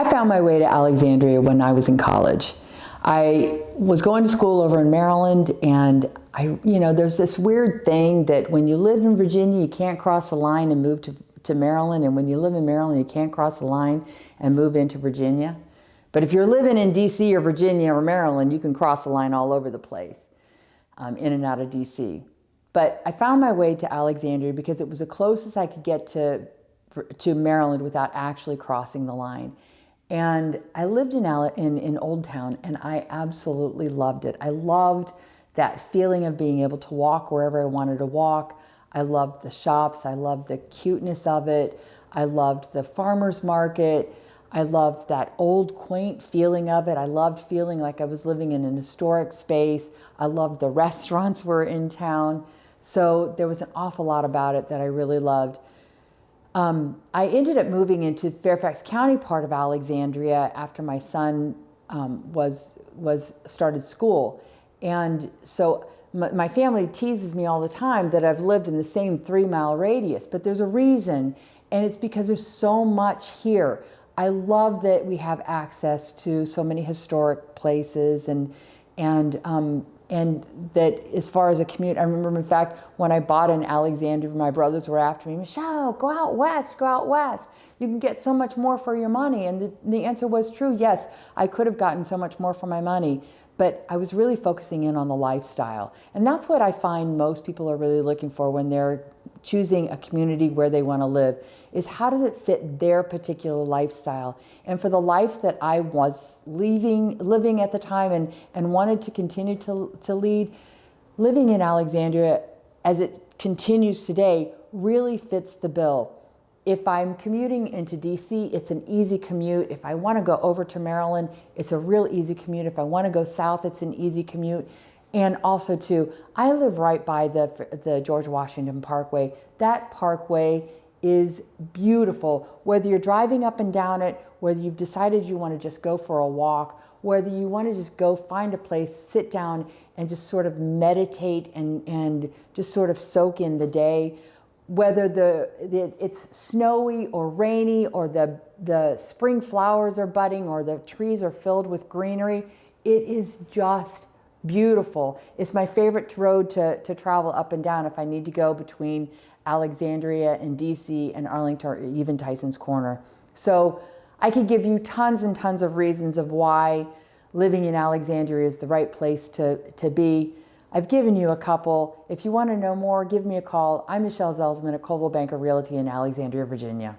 I found my way to Alexandria when I was in college. I was going to school over in Maryland, and there's this weird thing that when you live in Virginia, you can't cross the line and move to Maryland, and when you live in Maryland, you can't cross the line and move into Virginia. But if you're living in DC or Virginia or Maryland, you can cross the line all over the place, in and out of DC. But I found my way to Alexandria because it was the closest I could get to Maryland without actually crossing the line. And I lived in Old Town, and I absolutely loved it. I loved that feeling of being able to walk wherever I wanted to walk. I loved the shops. I loved the cuteness of it. I loved the farmer's market. I loved that old, quaint feeling of it. I loved feeling like I was living in an historic space. I loved the restaurants were in town. So there was an awful lot about it that I really loved. I ended up moving into Fairfax County part of Alexandria after my son started school. And so my family teases me all the time that I've lived in the same 3-mile radius, but there's a reason, and it's because there's so much here. I love that we have access to so many historic places, and that as far as a commute, I remember, in fact, when I bought in Alexandria, my brothers were after me, Michelle, go out west, go out west. You can get so much more for your money. And the answer was true. Yes, I could have gotten so much more for my money, but I was really focusing in on the lifestyle. And that's what I find most people are really looking for when they're choosing a community where they want to live, is how does it fit their particular lifestyle? And for the life that I was living at the time and wanted to continue to lead, living in Alexandria as it continues today really fits the bill. If I'm commuting into DC, it's an easy commute. If I want to go over to Maryland, it's a real easy commute. If I want to go south, it's an easy commute. And also too, I live right by the George Washington Parkway. That parkway is beautiful. Whether you're driving up and down it, whether you've decided you want to just go for a walk, whether you want to just go find a place, sit down and just sort of meditate and just sort of soak in the day, whether it's snowy or rainy or the spring flowers are budding or the trees are filled with greenery, it is just beautiful. It's my favorite road to travel up and down if I need to go between Alexandria and DC and Arlington or even Tyson's Corner. So I could give you tons and tons of reasons of why living in Alexandria is the right place to be. I've given you a couple. If you want to know more, give me a call. I'm Michelle Zelsman at Coldwell Banker Realty in Alexandria, Virginia.